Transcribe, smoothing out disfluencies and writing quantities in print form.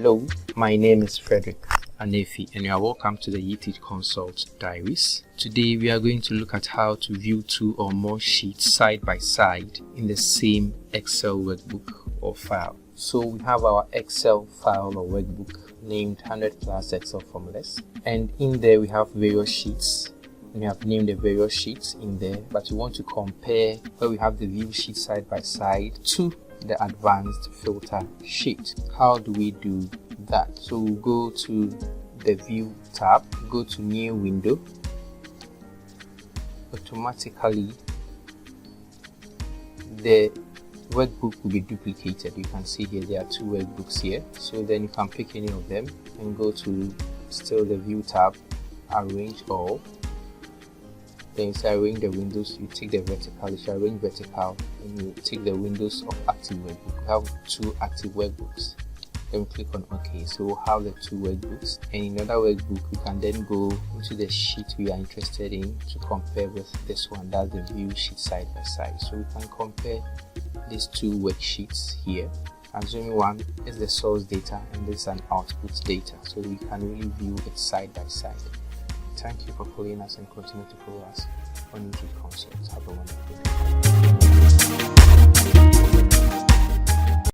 Hello, my name is Frederick Anefi and you are welcome to the UTeach Consult Diaries. Today we are going to look at how to view two or more sheets side by side in the same Excel workbook or file. So we have our Excel file or workbook named 100 plus Excel formulas, and in there we have various sheets. We have named the various sheets in there, but we want to compare where we have the view sheet side by side to the advanced filter sheet. How do we do that? So we'll go to the view tab, go to new window. Automatically the workbook will be duplicated. You can see here there are two workbooks here, so then you can pick any of them and go to still the view tab, arrange all. Then you arrange the windows, you take the vertical, you arrange vertical, and you take the windows of active workbook. We have two active workbooks. Then click on OK. So we'll have the two workbooks, and in another workbook we can then go into the sheet we are interested in to compare with this one, that's the view sheet side by side. So we can compare these two worksheets here. Assuming one is the source data and this is an output data, so we can really view it side by side. Thank you for following us and continue to follow us on UTeach Consult. Have a wonderful day.